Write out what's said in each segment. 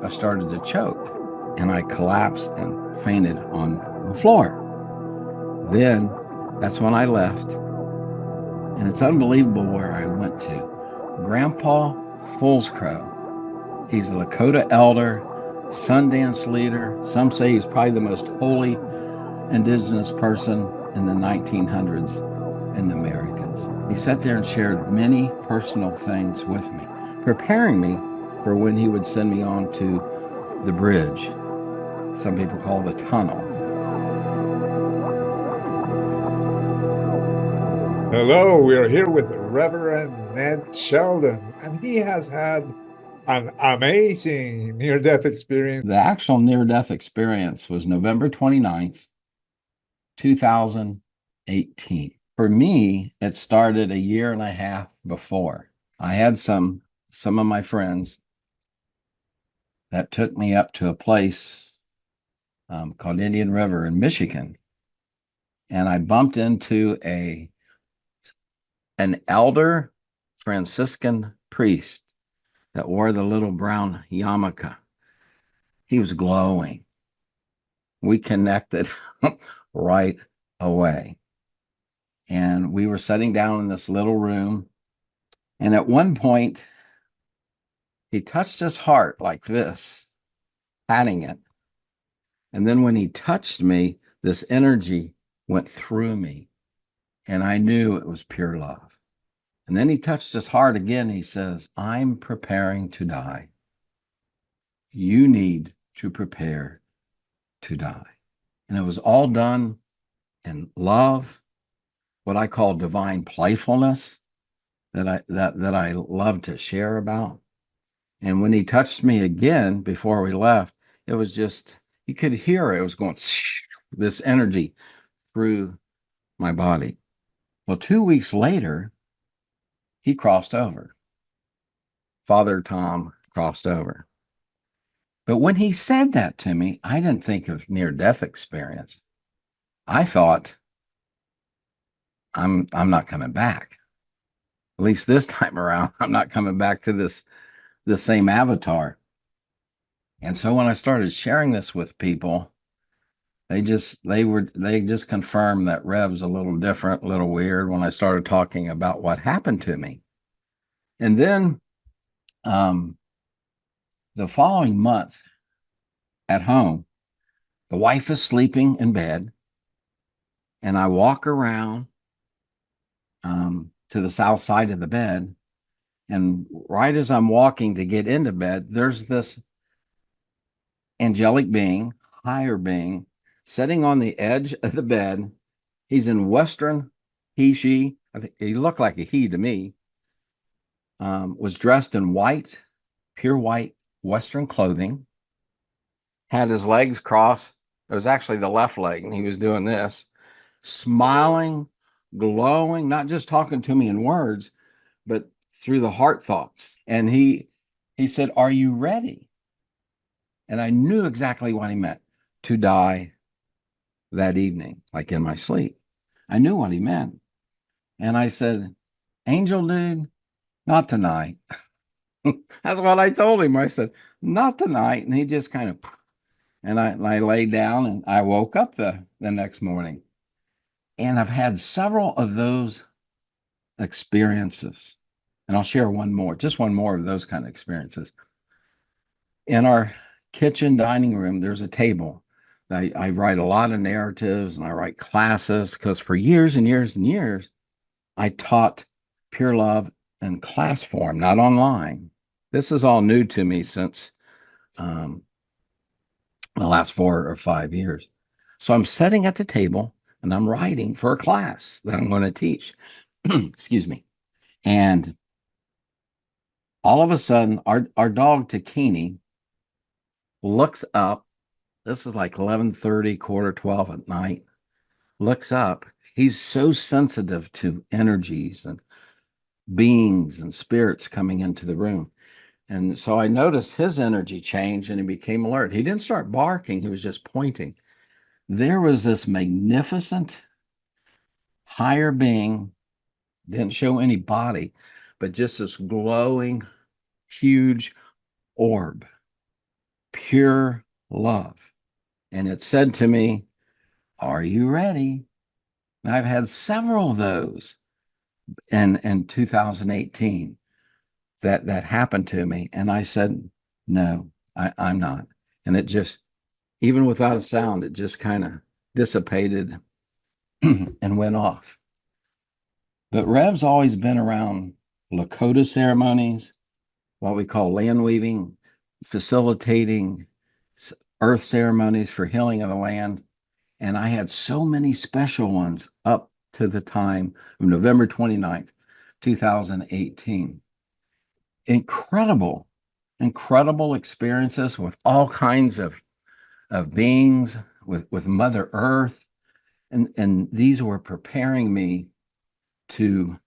I started to choke and I collapsed and fainted on the floor. Then that's when I left. And it's unbelievable where I went to. Grandpa Foolscrow. He's a Lakota elder, Sundance leader. Some say he's probably the most holy indigenous person in the 1900s in the Americas. He sat there and shared many personal things with me, preparing me for when he would send me on to the bridge. Some people call the tunnel. Hello, we are here with Reverend Ned Sheldon, and he has had an amazing near-death experience. The actual near-death experience was November 29th, 2018. For me, it started a year and a half before. I had some of my friends that took me up to a place called Indian River in Michigan, and I bumped into an elder Franciscan priest that wore the little brown yarmulke. He was glowing. We connected right away. And we were sitting down in this little room. And at one point, he touched his heart like this, patting it. And then when he touched me, this energy went through me. And I knew it was pure love. And then he touched his heart again. He says, I'm preparing to die. You need to prepare to die. And it was all done in love, what I call divine playfulness that I love to share about. And when he touched me again before we left, it was just, you could hear it was going this energy through my body. Well, 2 weeks later, he crossed over. Father Tom crossed over. But when he said that to me, I didn't think of near-death experience. I thought, I'm not coming back. At least this time around, I'm not coming back to the same avatar. And so when I started sharing this with people, they just confirmed that Rev's a little different, a little weird when I started talking about what happened to me. And then um, the following month at home, the wife is sleeping in bed, and I walk around to the south side of the bed. And right as I'm walking to get into bed, there's this angelic being, higher being, sitting on the edge of the bed. He's in Western, she, I think he looked like a he to me, was dressed in white, pure white Western clothing, had his legs crossed. It was actually the left leg, and he was doing this, smiling, glowing, not just talking to me in words, but through the heart thoughts. And he said, "Are you ready?" And I knew exactly what he meant, to die that evening, like in my sleep. I knew what he meant. And I said, "Angel dude, not tonight." That's what I told him. I said, "Not tonight." And he just kind of, and I laid down and I woke up the next morning. And I've had several of those experiences. And I'll share one more, just one more of those kind of experiences. In our kitchen dining room, there's a table. I write a lot of narratives and I write classes because for years and years and years, I taught pure love in class form, not online. This is all new to me since um, the last 4 or 5 years. So I'm sitting at the table and I'm writing for a class that I'm going to teach. Excuse me. And all of a sudden, our dog Takini looks up. This is like 11:30, quarter 12 at night. Looks up. He's so sensitive to energies and beings and spirits coming into the room. And so I noticed his energy change and he became alert. He didn't start barking, he was just pointing. There was this magnificent higher being, didn't show any body, but just this glowing, huge orb. pure love. And it said to me, are you ready? And I've had several of those in 2018 that happened to me. And I said, no, I'm not. And it just, even without a sound, it just kind of dissipated and went off. But Rev's always been around Lakota ceremonies, what we call land weaving, facilitating earth ceremonies for healing of the land. And I had so many special ones up to the time of November 29th, 2018. Incredible, incredible experiences with all kinds of beings, with Mother Earth. And these were preparing me to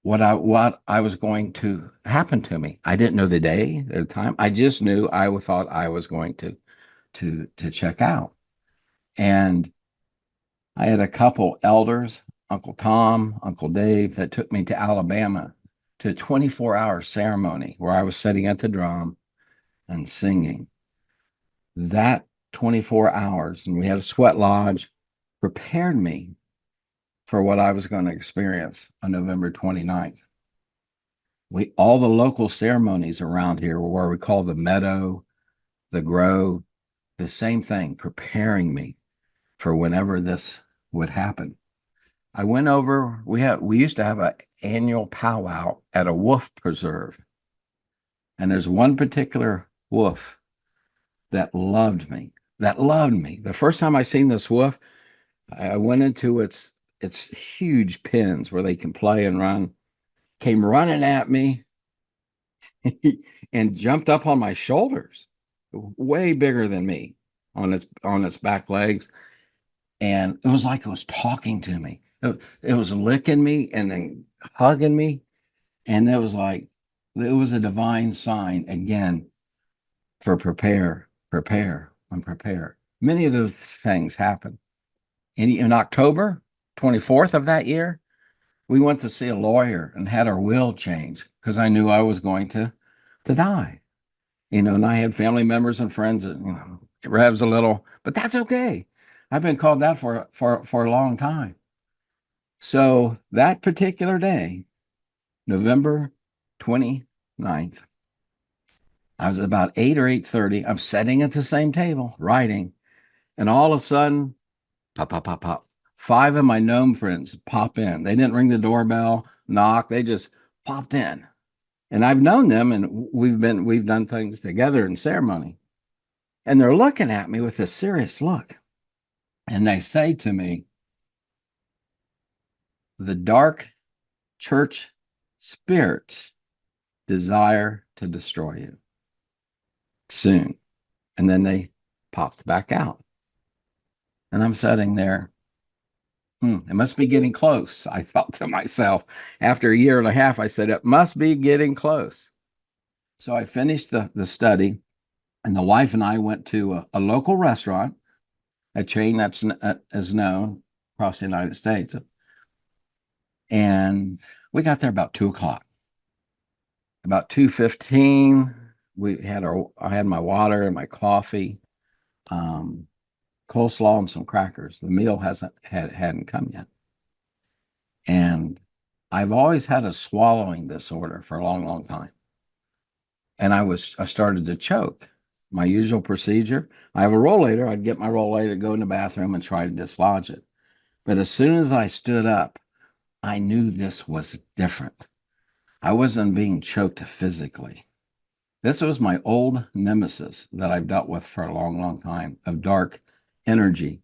what I was going to happen to me. I didn't know the day or the time. I just knew I thought I was going to check out. And I had a couple elders, Uncle Tom, Uncle Dave, that took me to Alabama to a 24-hour ceremony where I was sitting at the drum and singing. That 24 hours, and we had a sweat lodge, prepared me for what I was going to experience on November 29th. All the local ceremonies around here were where we call the meadow, the grove, the same thing, preparing me for whenever this would happen. I went over, we used to have an annual powwow at a wolf preserve. And there's one particular wolf that loved me, The first time I seen this wolf, I went into its huge pens where they can play and run, came running at me and jumped up on my shoulders, way bigger than me on its back legs. And it was like it was talking to me. It was licking me and then hugging me. And it was a divine sign again for prepare, and prepare. Many of those things happen. In October 24th of that year, we went to see a lawyer and had our will changed because I knew I was going to die. And I had family members and friends that, it revs a little, but that's okay. I've been called that for a long time. So that particular day, November 29th, I was about 8 or 8:30. I'm sitting at the same table writing, and all of a sudden, pop, pop, pop, pop. 5 of my gnome friends pop in. They didn't ring the doorbell, knock. They just popped in. And I've known them, and we've done things together in ceremony. And they're looking at me with a serious look. And they say to me, the dark church spirits desire to destroy you soon. And then they popped back out. And I'm sitting there. It must be getting close. I thought to myself, after a year and a half, I said, it must be getting close. So I finished the study, and the wife and I went to a local restaurant, a chain that's is known across the United States. And we got there about 2:00. About 2:15, I had my water and my coffee, coleslaw and some crackers. The meal hadn't come yet. And I've always had a swallowing disorder for a long, long time. And I started to choke. My usual procedure, I have a rollator. I'd get my rollator, go in the bathroom and try to dislodge it. But as soon as I stood up, I knew this was different. I wasn't being choked physically. This was my old nemesis that I've dealt with for a long, long time, of dark energy,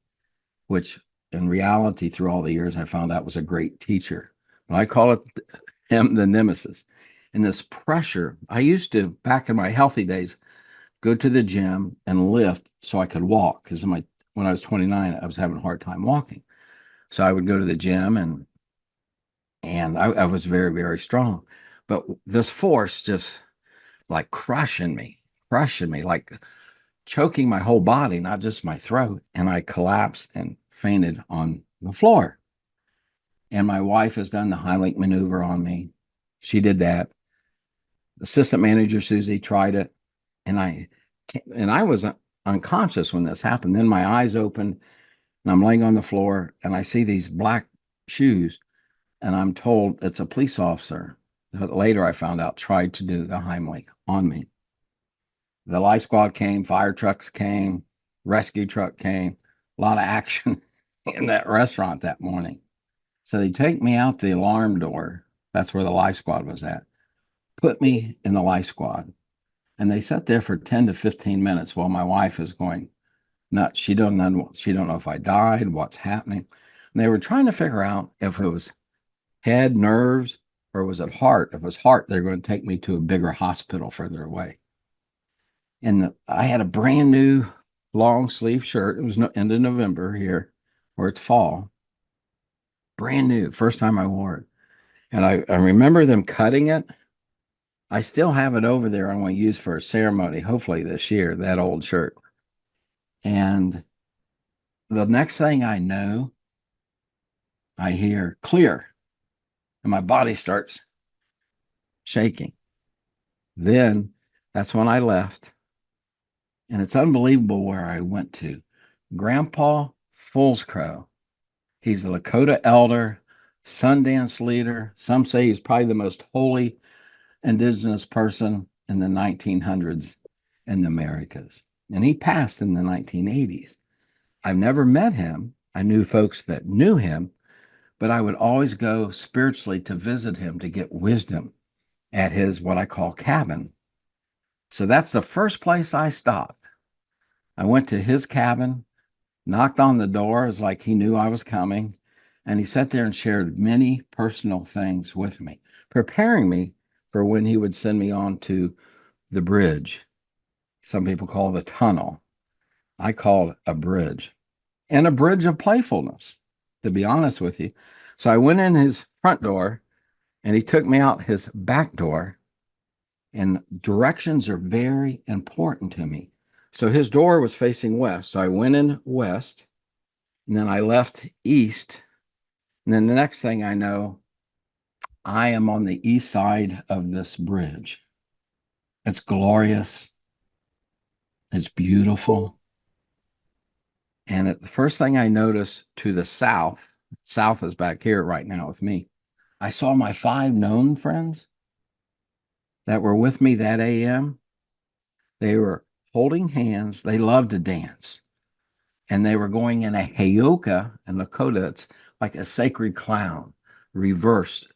which in reality, through all the years, I found out was a great teacher. But I call him the nemesis. And this pressure, I used to, back in my healthy days, go to the gym and lift so I could walk. Because when I was 29, I was having a hard time walking. So I would go to the gym and I was very, very strong. But this force just like crushing me, like choking my whole body, not just my throat. And I collapsed and fainted on the floor. And my wife has done the Heimlich maneuver on me. She did that. Assistant manager Susie tried it. And and I was unconscious when this happened. Then my eyes opened and I'm laying on the floor and I see these black shoes and I'm told it's a police officer that later I found out tried to do the Heimlich on me. The life squad came, fire trucks came, rescue truck came, a lot of action in that restaurant that morning. So they take me out the alarm door. That's where the life squad was at. Put me in the life squad. And they sat there for 10 to 15 minutes while my wife is going nuts. She don't know if I died, what's happening. And they were trying to figure out if it was head, nerves, or was it heart? If it was heart, they're going to take me to a bigger hospital further away. And I had a brand new long sleeve shirt. It was end of November here, where it's fall. Brand new, first time I wore it. And I remember them cutting it. I still have it over there. I'm going to use for a ceremony, hopefully this year, that old shirt. And the next thing I know, I hear clear, and my body starts shaking. Then that's when I left. And it's unbelievable where I went to. Grandpa Foolscrow. He's a Lakota elder, Sundance leader. Some say he's probably the most holy indigenous person in the 1900s in the Americas. And he passed in the 1980s. I've never met him. I knew folks that knew him, but I would always go spiritually to visit him to get wisdom at his what I call cabin. So that's the first place I stopped. I went to his cabin, knocked on the door as like he knew I was coming, and he sat there and shared many personal things with me, preparing me for when he would send me on to the bridge. Some people call the tunnel. I call it a bridge, and a bridge of playfulness, to be honest with you. So I went in his front door and he took me out his back door, and directions are very important to me. So his door was facing west. So I went in west and then I left east. And then the next thing I know, I am on the east side of this bridge. It's glorious. It's beautiful. And the first thing I noticed to the south, south is back here right now with me, I saw my 5 known friends that were with me that AM. They were holding hands. They loved to dance. And they were going in a heyoka in Lakota. It's like a sacred clown, reversed.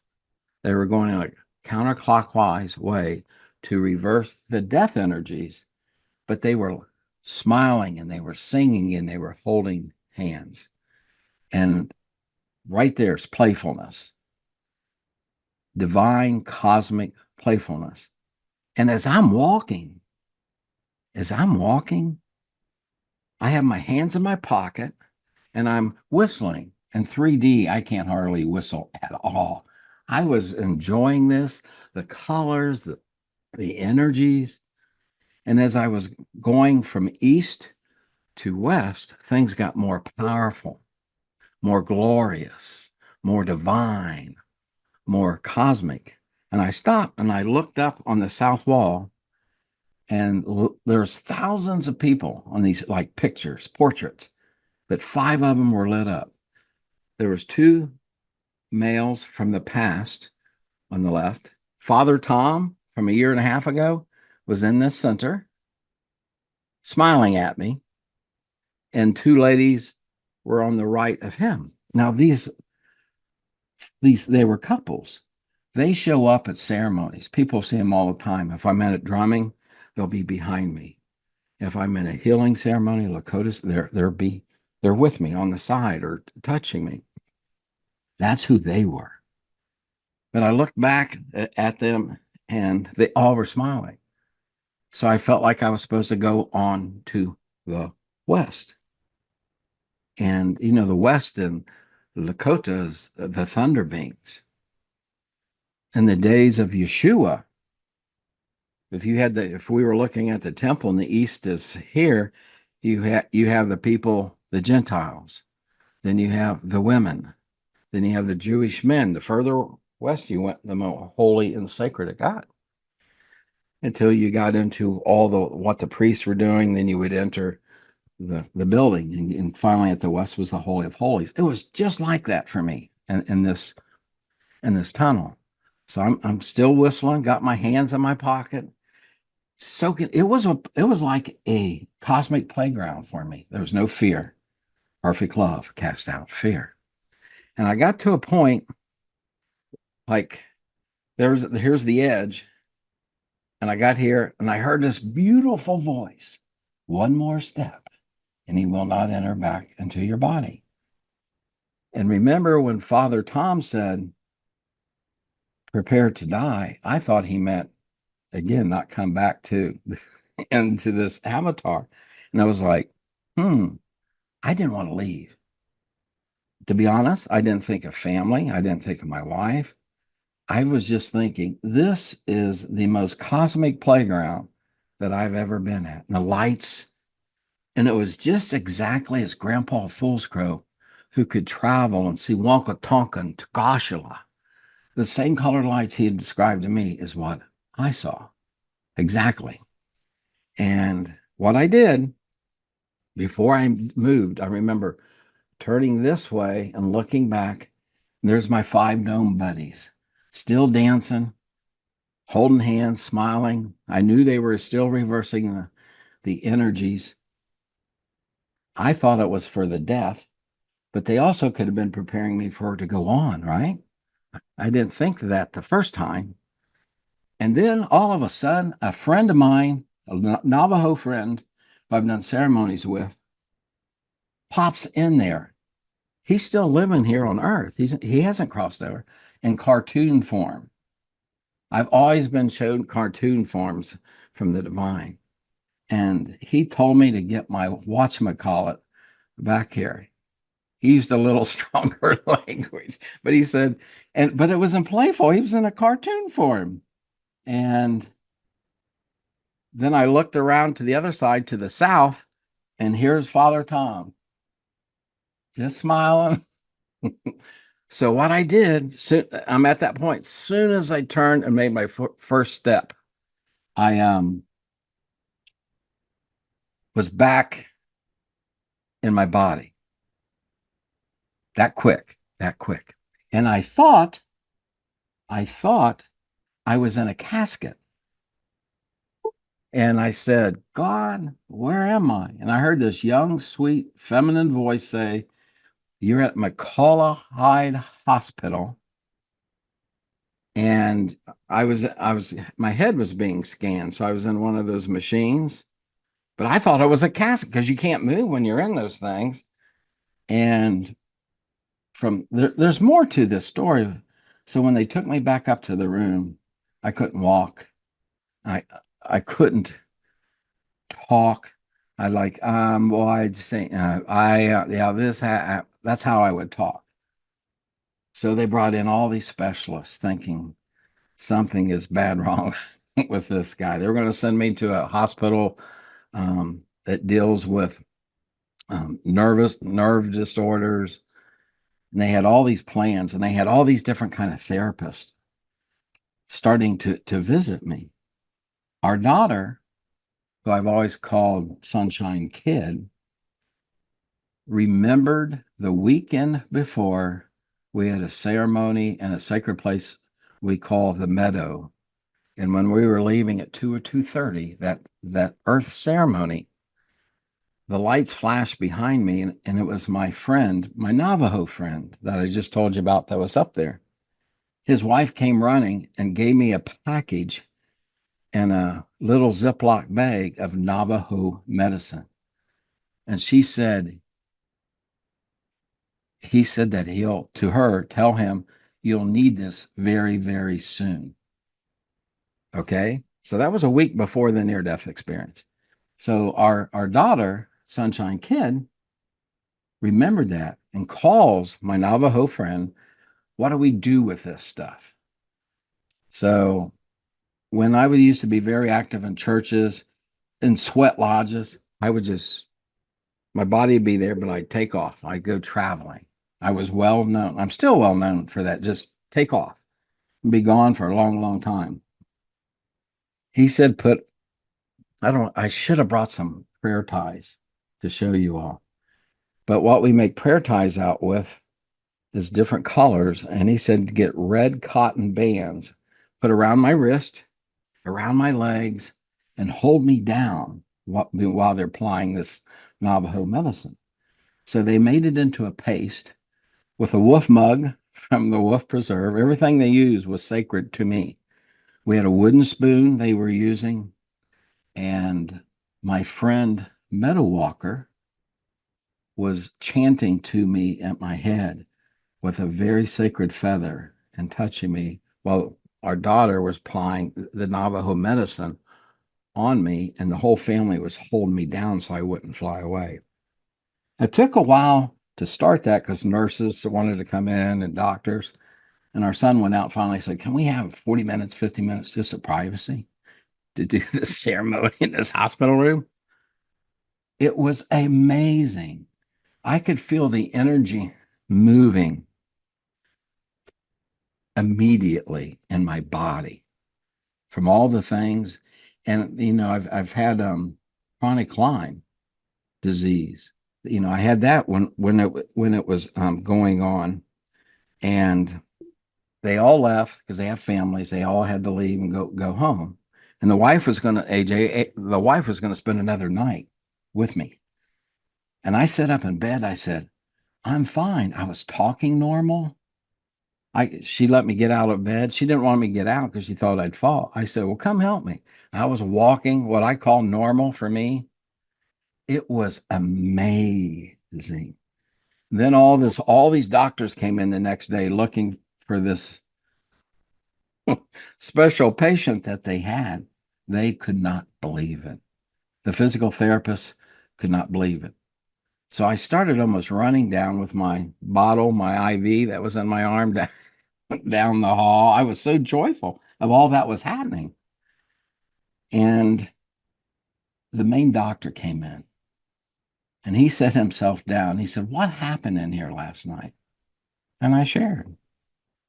They were going in a counterclockwise way to reverse the death energies, but they were smiling and they were singing and they were holding hands. And right there's playfulness, divine cosmic playfulness. And as I'm walking, I have my hands in my pocket and I'm whistling. In 3D, I can't hardly whistle at all. I was enjoying this, the colors, the energies. And as I was going from east to west, things got more powerful, more glorious, more divine, more cosmic. And I stopped and I looked up on the south wall, and there's thousands of people on these like pictures, portraits, but 5 of them were lit up. There was 2 males from the past on the left. Father Tom from a year and a half ago was in this center, smiling at me, and 2 ladies were on the right of him. Now these they were couples. They show up at ceremonies. People see them all the time. If I'm at drumming, they'll be behind me. If I'm in a healing ceremony, Lakotas, they're with me on the side or touching me. That's who they were. But I looked back at them and they all were smiling. So I felt like I was supposed to go on to the west. And, the west in Lakota is the thunder beings. In the days of Yeshua, if we were looking at the temple and the east is here, you have the people, the Gentiles. Then you have the women. Then you have the Jewish men. The further west you went, the more holy and sacred it got. until you got into all the what the priests were doing. Then you would enter the building, and finally at the west was the Holy of Holies. It was just like that for me in this tunnel. So I'm still whistling, got my hands in my pocket, soaking. It was like a cosmic playground for me. There was no fear. Perfect love cast out fear. And I got to a point like here's the edge. And I got here and I heard this beautiful voice. One more step, and he will not enter back into your body. And remember when Father Tom said, prepare to die, I thought he meant, again, not come back to into this avatar. And I was like, I didn't want to leave. To be honest, I didn't think of family. I didn't think of my wife. I was just thinking, this is the most cosmic playground that I've ever been at. And the lights, and it was just exactly as Grandpa Foolscrow, who could travel and see Wonka Tonka and Tagashula. The same colored lights he had described to me is what I saw. Exactly. And what I did before I moved, I remember turning this way and looking back. And there's my 5 gnome buddies, still dancing, holding hands, smiling. I knew they were still reversing the energies. I thought it was for the death, but they also could have been preparing me for it to go on, right? I didn't think that the first time. And then all of a sudden, a friend of mine, a Navajo friend who I've done ceremonies with, pops in there. He's still living here on Earth. He hasn't crossed over in cartoon form. I've always been shown cartoon forms from the divine. And he told me to get my whatchamacallit back here. He used a little stronger language, but he said, but it wasn't playful. He was in a cartoon form. And then I looked around to the other side, to the south, and here's Father Tom, just smiling. So what I did, I'm at that point. Soon as I turned and made my first step, I was back in my body. That quick, that quick. And I thought I was in a casket. And I said, God, where am I? And I heard this young, sweet, feminine voice say, you're at McCullough Hyde Hospital. And my head was being scanned. So I was in one of those machines, but I thought it was a casket because you can't move when you're in those things. And there's more to this story. So when they took me back up to the room, I couldn't walk. I couldn't talk. Well, I'd say, that's how I would talk. So they brought in all these specialists thinking something is bad wrong with this guy. They were going to send me to a hospital that deals with nerve disorders. And they had all these plans, and they had all these different kind of therapists starting to visit me. Our daughter, who I've always called Sunshine Kid, remembered the weekend before we had a ceremony in a sacred place we call the Meadow. And when we were leaving at 2 or 2:30, that earth ceremony, the lights flashed behind me, and it was my friend, my Navajo friend that I just told you about that was up there. His wife came running and gave me a package and a little Ziploc bag of Navajo medicine. And he said that to her, tell him you'll need this very, very soon. Okay. So that was a week before the near death experience. So our daughter, Sunshine Kid, remembered that and calls my Navajo friend, what do we do with this stuff? So when I used to be very active in churches, in sweat lodges, my body would be there, but I'd take off. I'd go traveling. I was well known. I'm still well known for that. Just take off and be gone for a long, long time. He said, I should have brought some prayer ties to show you all. But what we make prayer ties out with is different colors. And he said to get red cotton bands, put around my wrist, around my legs, and hold me down while they're applying this Navajo medicine. So they made it into a paste with a wolf mug from the wolf preserve. Everything they used was sacred to me. We had a wooden spoon they were using, and my friend Meadow Walker was chanting to me at my head with a very sacred feather and touching me while our daughter was applying the Navajo medicine on me, and the whole family was holding me down so I wouldn't fly away. It took a while to start that because nurses wanted to come in and doctors. And our son went out and finally said, can we have 40 minutes, 50 minutes just of privacy to do this ceremony in this hospital room? It was amazing. I could feel the energy moving immediately in my body from all the things. And, I've had chronic Lyme disease. I had that when it was going on, and they all left because they have families. They all had to leave and go home. And the wife was going to the wife was going to spend another night with me. And I sat up in bed. I said, I'm fine. I was talking normal. She let me get out of bed. She didn't want me to get out because she thought I'd fall. I said, well, come help me. I was walking what I call normal for me. It was amazing. Then all these doctors came in the next day looking for this special patient that they had. They could not believe it. The physical therapist could not believe it. So I started almost running down with my bottle, my IV that was in my arm down the hall. I was so joyful of all that was happening. And the main doctor came in and he set himself down. He said, what happened in here last night? And I shared.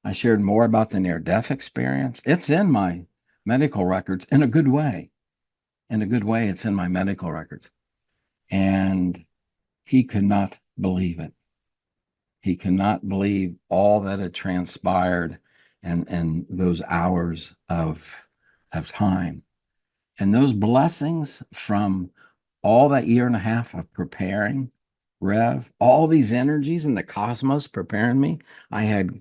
I shared more about the near-death experience. It's in my medical records in a good way. In a good way, it's in my medical records. And he could not believe it. He could not believe all that had transpired and those hours of time. And those blessings from all that year and a half of preparing, Rev, all these energies in the cosmos preparing me. I had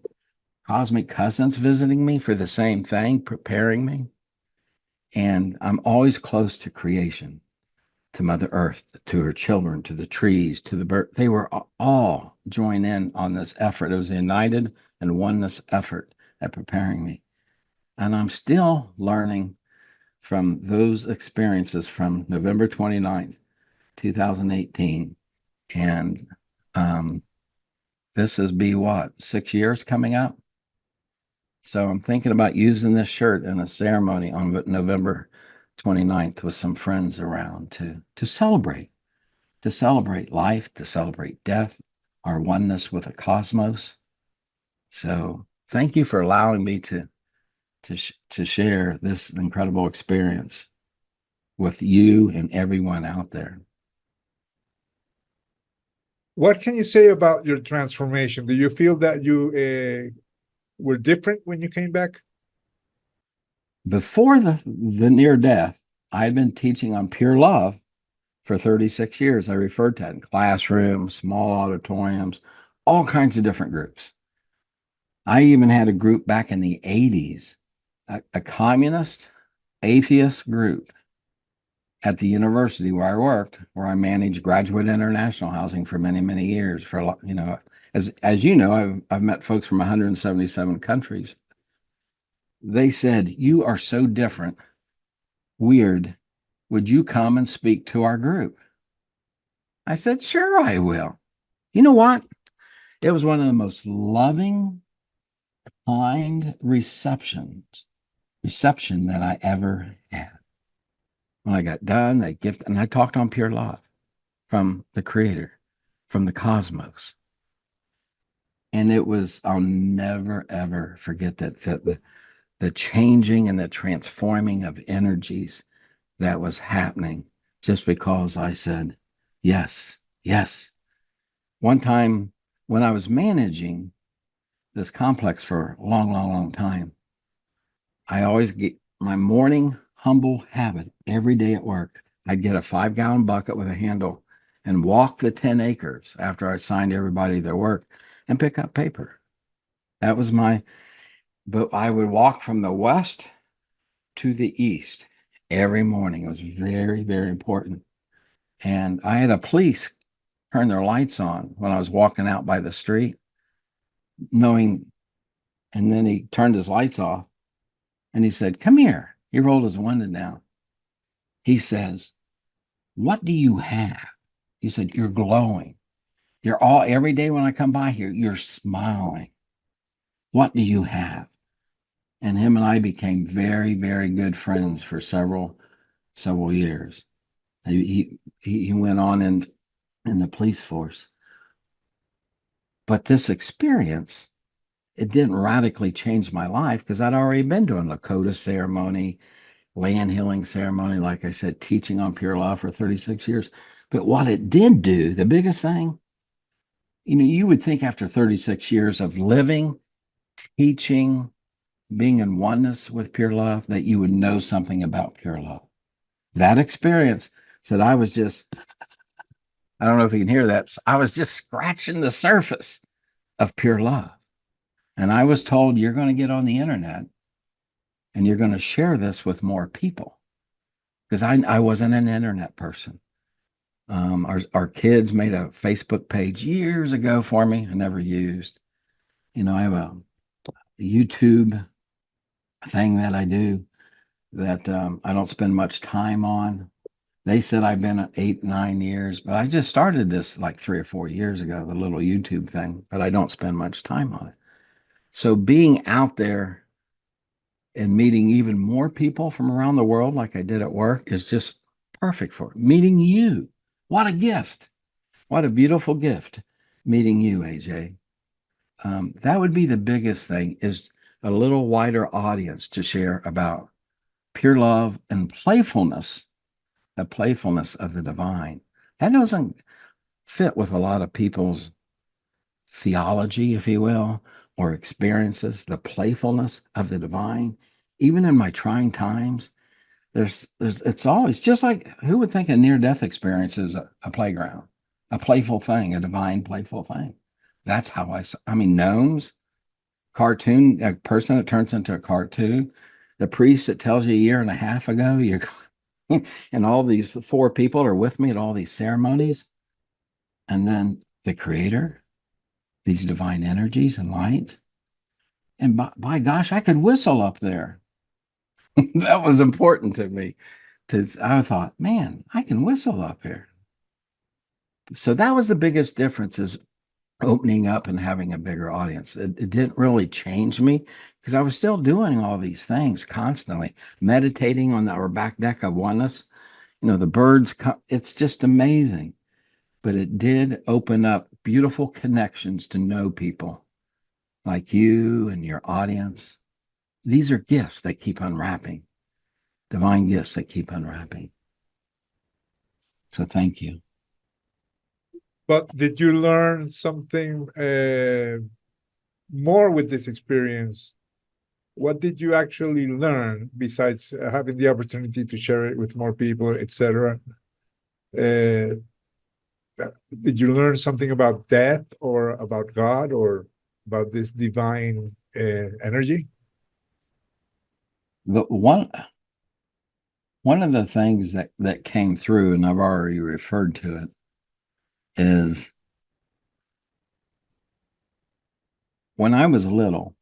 cosmic cousins visiting me for the same thing, preparing me. And I'm always close to creation, to Mother Earth, to her children, to the trees, to the bird. They were all joined in on this effort. It was a united and oneness effort at preparing me. And I'm still learning from those experiences from November 29th, 2018. And this is what, 6 years coming up? So I'm thinking about using this shirt in a ceremony on November 29th with some friends around to celebrate life, to celebrate death, our oneness with the cosmos. So thank you for allowing me to share this incredible experience with you and everyone out there. What can you say about your transformation? Do you feel that you were different when you came back? Before the near death, I had been teaching on pure love for 36 years. I referred to it in classrooms, small auditoriums, all kinds of different groups. I even had a group back in the 80s, a communist atheist group at the university where I worked, where I managed graduate international housing for many, many years. As you know, I've met folks from 177 countries. They said, "You are so different, weird. Would you come and speak to our group?" I said, "Sure, I will." You know what? It was one of the most loving, kind reception that I ever had. When I got done, they gifted, and I talked on pure love from the Creator, from the cosmos. And it was, I'll never, ever forget that the changing and the transforming of energies that was happening just because I said, yes, yes. One time when I was managing this complex for a long, long, long time, I always get my morning humble habit every day at work. I'd get a 5-gallon bucket with a handle and walk the 10 acres after I signed everybody their work and pick up paper. That was but I would walk from the west to the east every morning. It was very, very important. And I had a police turn their lights on when I was walking out by the street, knowing, and then he turned his lights off and he said, "Come here." He rolled his window down. He says, "What do you have?" He said, "You're glowing. Every day when I come by here, you're smiling. What do you have?" And him and I became very, very good friends for several years. He went on in the police force. But this experience, it didn't radically change my life because I'd already been doing Lakota ceremony, land healing ceremony, like I said, teaching on pure love for 36 years. But what it did do, the biggest thing, you would think after 36 years of living, teaching, being in oneness with pure love, that you would know something about pure love. That experience said I don't know if you can hear that. I was just scratching the surface of pure love. And I was told, you're going to get on the internet and you're going to share this with more people. Because I wasn't an internet person. Our kids made a Facebook page years ago for me. I never used. I have a YouTube thing that I do that I don't spend much time on. They said I've been at 8, 9 years, but I just started this like 3 or 4 years ago, the little YouTube thing, but I don't spend much time on it. So being out there and meeting even more people from around the world, like I did at work, is just perfect for it. Meeting you. What a gift. What a beautiful gift meeting you, AJ. That would be the biggest thing, is a little wider audience to share about pure love and playfulness, the playfulness of the divine. That doesn't fit with a lot of people's theology, if you will, or experiences, the playfulness of the divine. Even in my trying times, it's always just like, who would think a near-death experience is a playground, a playful thing, a divine playful thing. That's how I mean, gnomes, cartoon, a person that turns into a cartoon, the priest that tells you a year and a half ago, you're and all these 4 people are with me at all these ceremonies. And then the creator, these divine energies and light. And by gosh, I could whistle up there. That was important to me because I thought, man, I can whistle up here. So that was the biggest difference, is opening up and having a bigger audience. It didn't really change me because I was still doing all these things constantly, meditating on our back deck of oneness. The birds come, it's just amazing. But it did open up beautiful connections to know people like you and your audience. These are gifts that keep unwrapping, divine gifts that keep unwrapping. So thank you. But did you learn something more with this experience? What did you actually learn besides having the opportunity to share it with more people, etc.? Uh, did you learn something about death or about God or about this divine energy? But one of the things that came through, and I've already referred to it, is when I was little,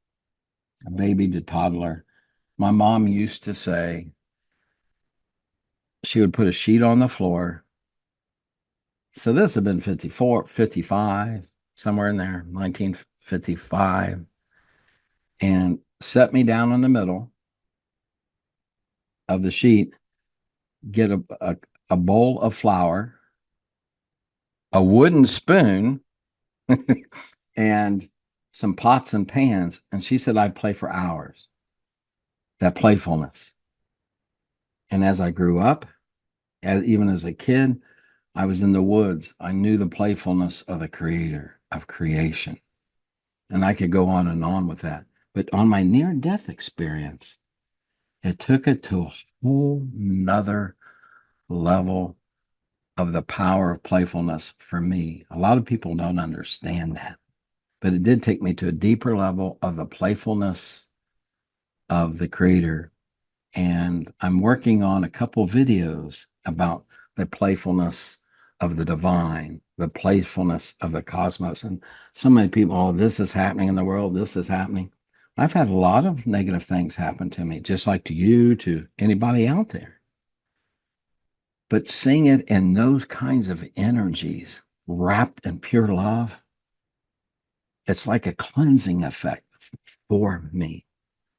a baby to toddler, my mom used to say, she would put a sheet on the floor. So this had been 54, 55, somewhere in there, 1955, and set me down in the middle of the sheet, get a bowl of flour, a wooden spoon, and some pots and pans. And she said I'd play for hours. that playfulness. And as I grew up, even as a kid, I was in the woods. I knew the playfulness of the creator, of creation. And I could go on with that. But on my near death experience, it took it to a whole nother level of the power of playfulness for me. A lot of people don't understand that, but it did take me to a deeper level of the playfulness of the creator. And I'm working on a couple videos about the playfulness of the divine, the playfulness of the cosmos. And so many people, oh, this is happening in the world, this is happening. I've had a lot of negative things happen to me, just like to you, to anybody out there. But seeing it in those kinds of energies, wrapped in pure love, it's like a cleansing effect for me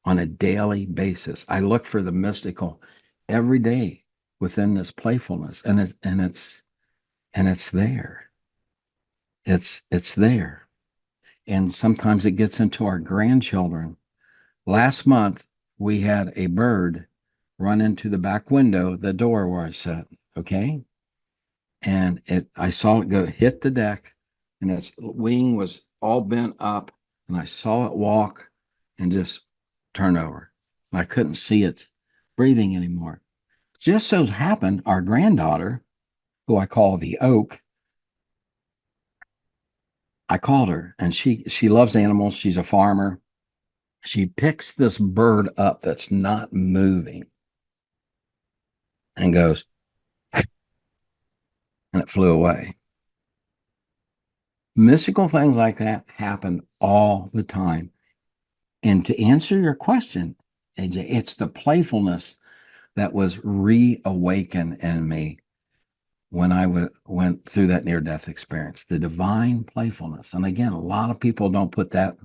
on a daily basis. I look for the mystical every day within this playfulness, and it's there. It's there. And sometimes it gets into our grandchildren. Last month we had a bird run into the back window, the door where I sat, okay? And I saw it go hit the deck, and its wing was all bent up, and I saw it walk and just turn over. I couldn't see it breathing anymore. Just so happened our granddaughter, who I call the Oak, I called her, and she loves animals. She's a farmer. She picks this bird up that's not moving and goes, and it flew away. Mystical things like that happen all the time. And to answer your question, AJ, it's the playfulness that was reawakened in me when I went through that near-death experience, the divine playfulness. And again, a lot of people don't put that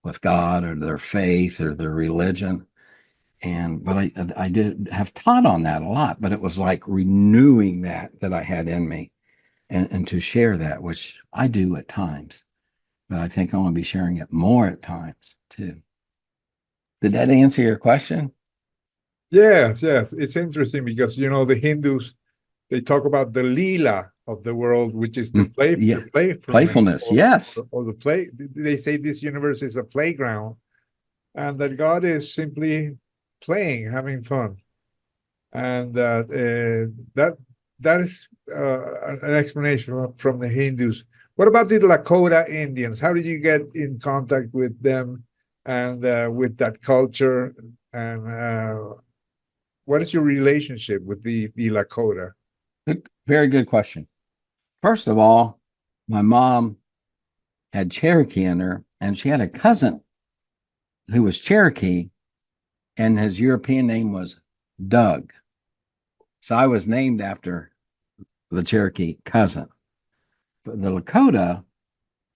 with God or their faith or their religion. But I did have taught on that a lot, but it was like renewing that I had in me, and to share that, which I do at times, but I think I want to be sharing it more at times too. Did that answer your question? Yes, yes. It's interesting because the Hindus, they talk about the lila of the world, which is Yeah. the playfulness, Playfulness, yes. or the play. They say this universe is a playground, and that God is simply playing, having fun, and that is an explanation from the Hindus. What about the Lakota Indians? How did you get in contact with them and with that culture? And what is your relationship with the Lakota? Very good question. First of all, my mom had Cherokee in her, and she had a cousin who was Cherokee, and his European name was Doug. So I was named after the Cherokee cousin. But the Lakota,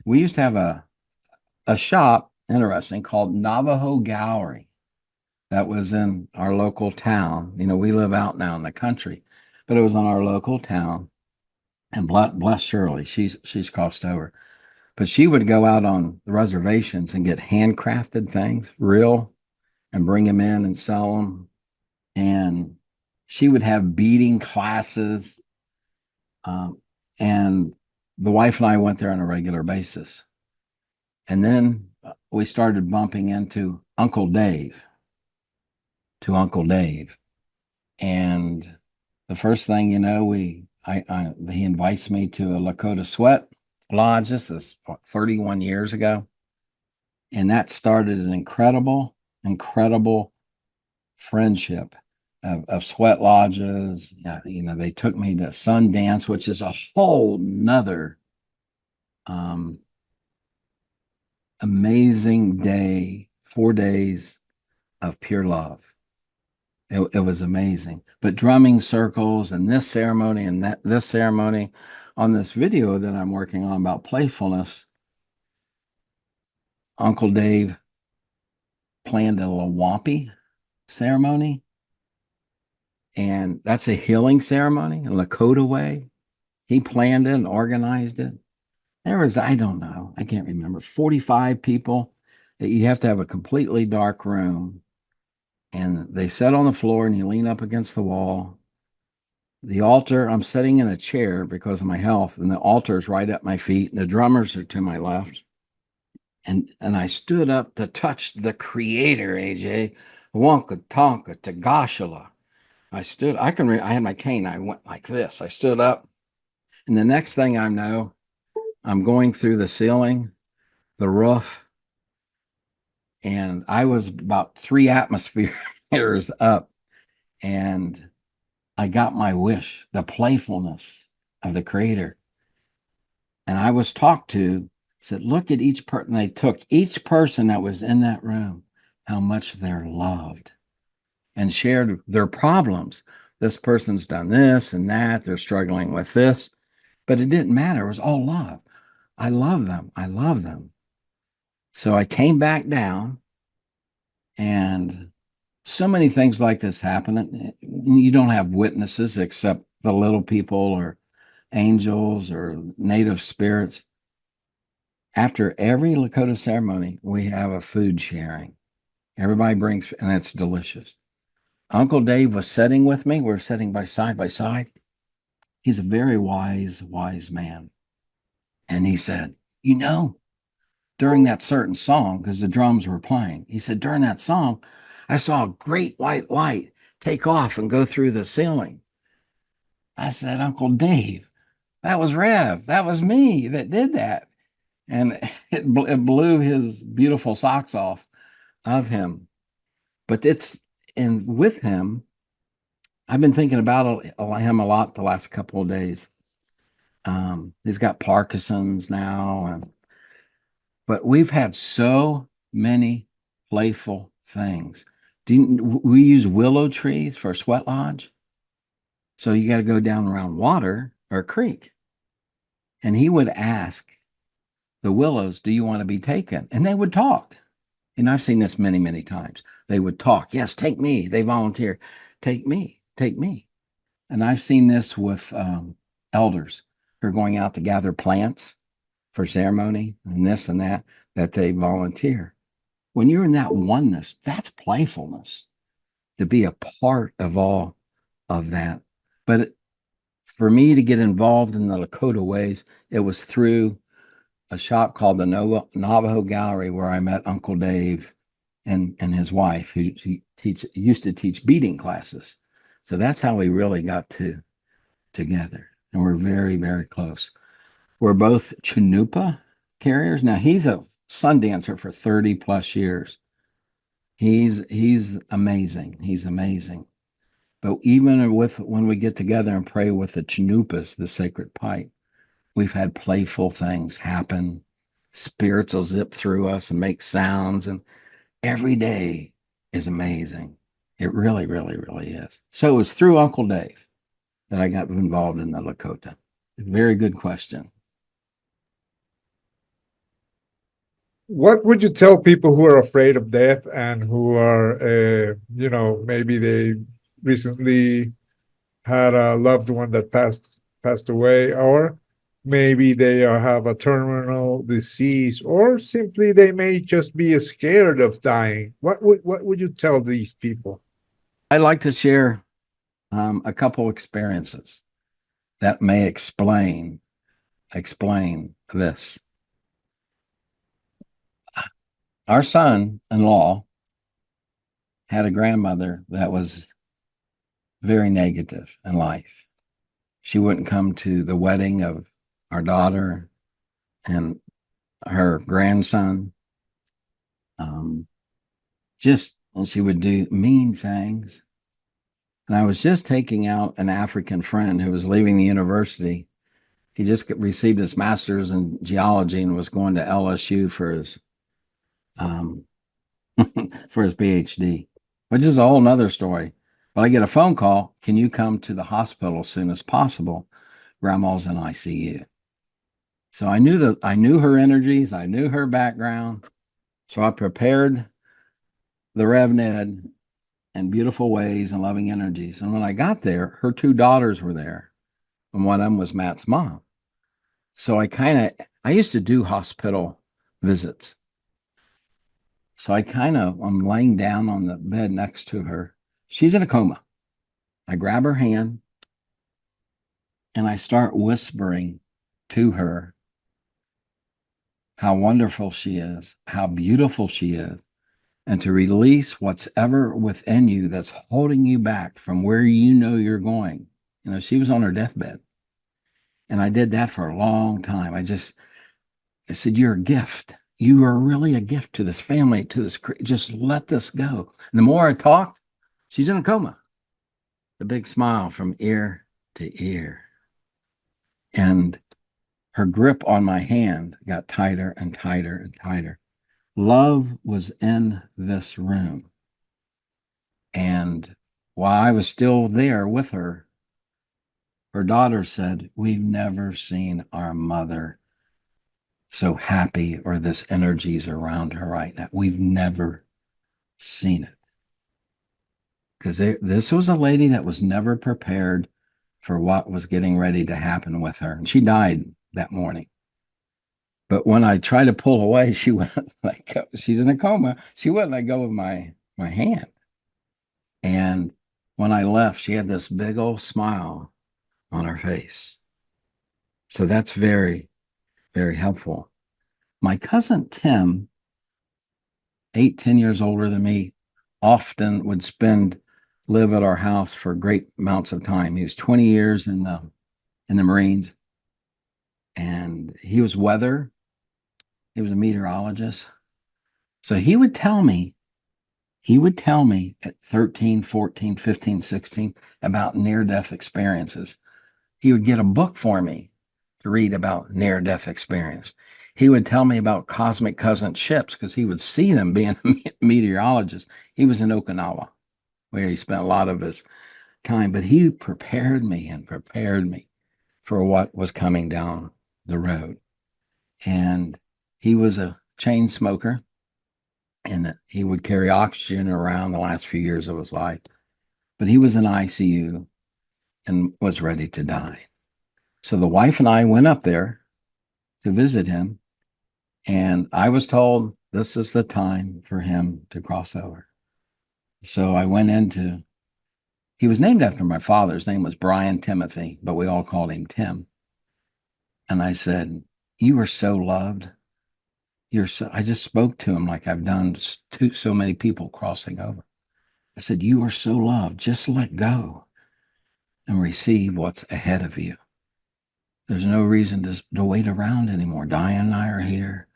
we used to have a shop, interesting, called Navajo Gallery that was in our local town. We live out now in the country, but it was in our local town. And bless Shirley, she's crossed over. But she would go out on the reservations and get handcrafted things, real, and bring them in and sell them. And she would have beading classes. And the wife and I went there on a regular basis. And then we started bumping into Uncle Dave, And the first thing you know, he invites me to a Lakota sweat lodge. This is 31 years ago. And that started an incredible, incredible friendship of sweat lodges. They took me to Sundance, which is a whole nother amazing day, 4 days of pure love. It was amazing. But drumming circles and this ceremony and this ceremony, on this video that I'm working on about playfulness, Uncle Dave planned a Lawampi ceremony. And that's a healing ceremony, a Lakota way. He planned it and organized it. There was, I don't know, I can't remember, 45 people. You have to have a completely dark room. And they sat on the floor and you lean up against the wall. The altar, I'm sitting in a chair because of my health, and the altar is right at my feet, and the drummers are to my left. And I stood up to touch the creator, AJ. Wonka Tonka Tagashala. I had my cane. I went like this. I stood up. And the next thing I know, I'm going through the ceiling, the roof, and I was about 3 atmospheres up. And I got my wish, the playfulness of the creator. And I was talked to, said, look at each person. They took each person that was in that room, how much they're loved, and shared their problems. This person's done this and that. They're struggling with this, but it didn't matter. It was all love. I love them. I love them. So I came back down, and so many things like this happen. You don't have witnesses except the little people or angels or native spirits. After every Lakota ceremony, we have a food sharing. Everybody brings, and it's delicious. Uncle Dave was sitting with me. We're sitting by side. He's a very wise, wise man. And he said, you know, during that certain song, because the drums were playing, he said, during that song, I saw a great white light take off and go through the ceiling. I said, Uncle Dave, that was Rev. That was me that did that. And it blew his beautiful socks off of him. But and with him, I've been thinking about him a lot the last couple of days. He's got Parkinson's now, but we've had so many playful things. We use willow trees for a sweat lodge? So you got to go down around water or a creek. And he would ask the willows, do you want to be taken? And they would talk. And I've seen this many, many times. They would talk. Yes, take me. They volunteer. Take me. Take me. And I've seen this with elders who are going out to gather plants for ceremony and this and that they volunteer. When you're in that oneness, that's playfulness, to be a part of all of that. But for me to get involved in the Lakota ways, it was through a shop called the Navajo Gallery, where I met Uncle Dave and his wife, who used to teach beading classes. So that's how we really got together. And we're very, very close. We're both Chanupa carriers. Now he's a sun dancer for 30 plus years. He's amazing. He's amazing. But even when we get together and pray with the Chanupas, the sacred pipe, we've had playful things happen. Spirits will zip through us and make sounds, and every day is amazing. It really, really, really is. So it was through Uncle Dave that I got involved in the Lakota. Very good question. What would you tell people who are afraid of death and who are, maybe they recently had a loved one that passed away, or maybe they have a terminal disease, or simply they may just be scared of dying? What would you tell these people? I'd like to share a couple experiences that may explain this. Our son-in-law had a grandmother that was very negative in life. She wouldn't come to the wedding of our daughter and her grandson. And she would do mean things. And I was just taking out an African friend who was leaving the university. He just received his master's in geology and was going to LSU um, for his PhD, which is a whole nother story. But I get a phone call. Can you come to the hospital as soon as possible? Grandma's in ICU. So I knew her energies. I knew her background. So I prepared the revned and beautiful ways and loving energies. And when I got there, her 2 daughters were there, and one of them was Matt's mom. So I used to do hospital visits. So I'm laying down on the bed next to her. She's in a coma. I grab her hand and I start whispering to her how wonderful she is, how beautiful she is, and to release what's ever within you that's holding you back from where you know you're going. You know, she was on her deathbed. And I did that for a long time. I said, you're a gift. You are really a gift to this family, to this, just let this go. And the more I talked, she's in a coma. The big smile from ear to ear. And her grip on my hand got tighter and tighter and tighter. Love was in this room. And while I was still there with her, her daughter said, we've never seen our mother so happy or this energy's around her right now. We've never seen it. Because this was a lady that was never prepared for what was getting ready to happen with her. And she died that morning. But when I tried to pull away, she wouldn't let go. She's in a coma. She wouldn't let go of my hand. And when I left, she had this big old smile on her face. So that's very, very helpful. My cousin Tim, 10 years older than me, often would live at our house for great amounts of time. He was 20 years in the Marines, and he was weather. He was a meteorologist. So he would tell me at 13, 14, 15, 16 about near-death experiences. He would get a book for me to read about near-death experience. He would tell me about cosmic cousin ships because he would see them being a meteorologist. He was in Okinawa, where he spent a lot of his time, but he prepared me for what was coming down the road. And he was a chain smoker, and he would carry oxygen around the last few years of his life. But he was in ICU and was ready to die. So the wife and I went up there to visit him, and I was told this is the time for him to cross over. So I went into, he was named after my father. His name was Brian Timothy, but we all called him Tim. And I said, you are so loved. I just spoke to him like I've done to so many people crossing over. I said, you are so loved. Just let go and receive what's ahead of you. There's no reason to wait around anymore. Diane and I are here.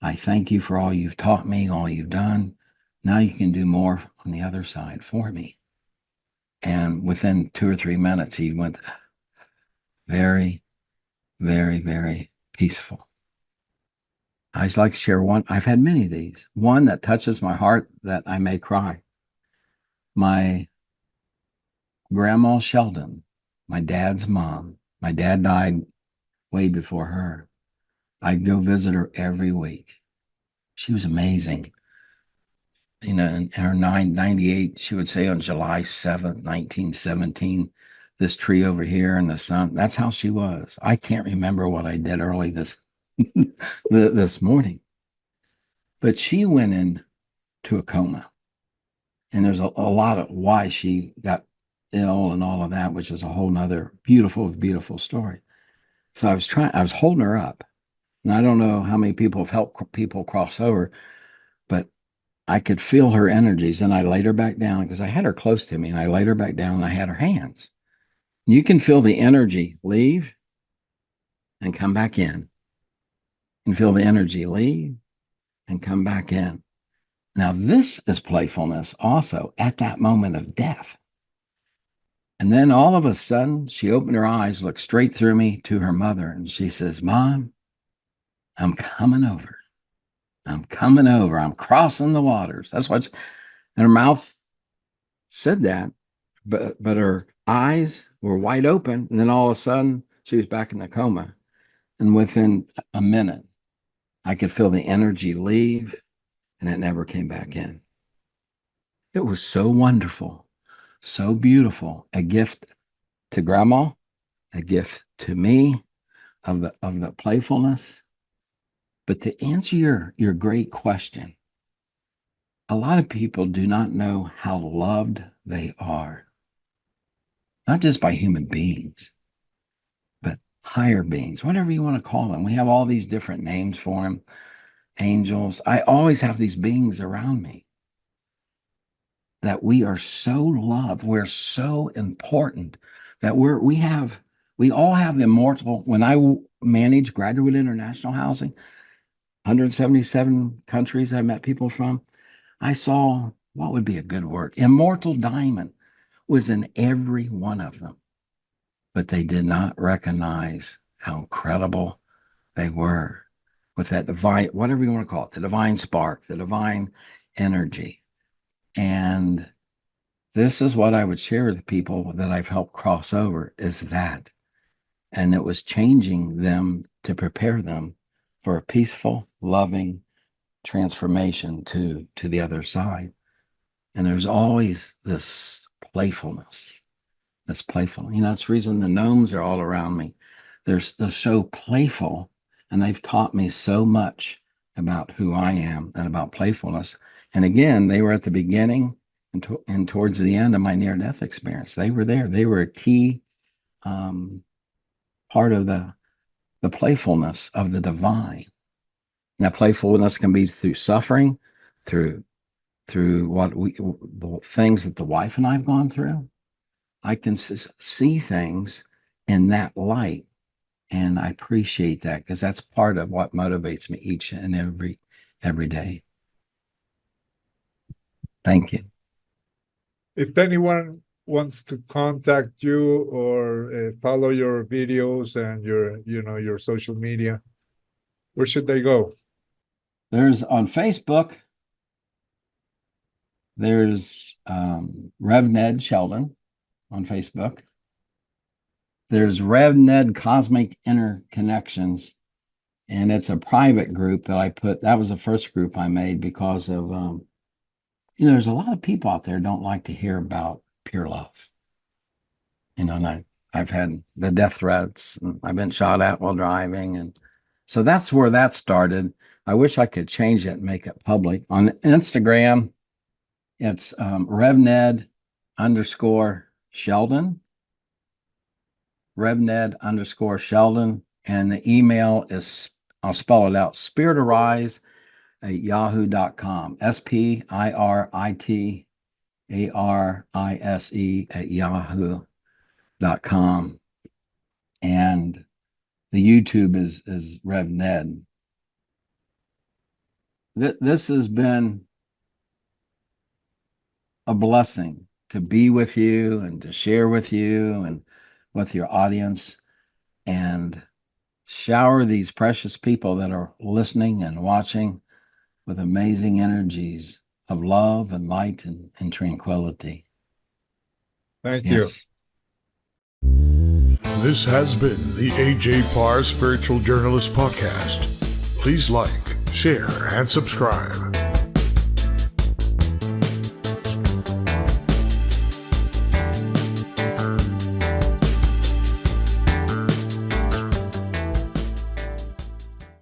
I thank you for all you've taught me, all you've done. Now you can do more on the other side for me. And within 2 or 3 minutes, he went very, very, very peaceful. I just like to share one. I've had many of these. One that touches my heart that I may cry. My grandma Sheldon, my dad's mom. My dad died way before her. I'd go visit her every week. She was amazing. You know, in her 98, she would say on July 7th, 1917, this tree over here in the sun. That's how she was. I can't remember what I did early this morning. But she went into a coma. And there's a lot of why she got ill and all of that, which is a whole nother beautiful, beautiful story. So I was holding her up. And I don't know how many people have helped people cross over, but I could feel her energies. And I laid her back down because I had her close to me, and I laid her back down and I had her hands. You can feel the energy leave and come back in. You can feel the energy leave and come back in. Now, this is playfulness also at that moment of death. And then all of a sudden, she opened her eyes, looked straight through me to her mother, and she says, Mom, I'm coming over. I'm coming over. I'm crossing the waters. That's what, and her mouth said that, but her eyes were wide open. And then all of a sudden, she was back in the coma. And within a minute, I could feel the energy leave, and it never came back in. It was so wonderful, so beautiful. A gift to grandma, a gift to me of the playfulness. But to answer your great question, a lot of people do not know how loved they are, not just by human beings, but higher beings, whatever you want to call them. We have all these different names for them. Angels. I always have these beings around me that we are so loved. We're so important that we all have the immortal. When I manage graduate international housing, 177 countries I met people from, I saw what would be a good word. Immortal diamond was in every one of them, but they did not recognize how incredible they were with that divine, whatever you want to call it, the divine spark, the divine energy. And this is what I would share with people that I've helped cross over is that. And it was changing them to prepare them for a peaceful, loving transformation to the other side. And there's always this playfulness. That's playful. It's the reason the gnomes are all around me. They're so playful, and they've taught me so much about who I am and about playfulness. And again, they were at the beginning and towards the end of my near-death experience. They were there. They were a key part of the playfulness of the divine. Now, playfulness can be through suffering, through the things that the wife and I have gone through. I can see things in that light, and I appreciate that because that's part of what motivates me each and every day. Thank you. If anyone wants to contact you or follow your videos and your social media, where should they go? There's on Facebook, there's Revned Sheldon on Facebook. There's revned Cosmic Interconnections, and it's a private group that I put. That was the first group I made because of, there's a lot of people out there don't like to hear about pure love. And I've had the death threats, and I've been shot at while driving. And so that's where that started. I wish I could change it and make it public. On Instagram, it's revned_Sheldon, revned_Sheldon. And the email is, I'll spell it out, spiritarise@yahoo.com, spiritarise@yahoo.com. And the YouTube is revned. This has been a blessing to be with you and to share with you and with your audience and shower these precious people that are listening and watching with amazing energies of love and light and tranquility. Thank you. This has been the A.J. Parr Spiritual Journalist Podcast. Please like, share, and subscribe.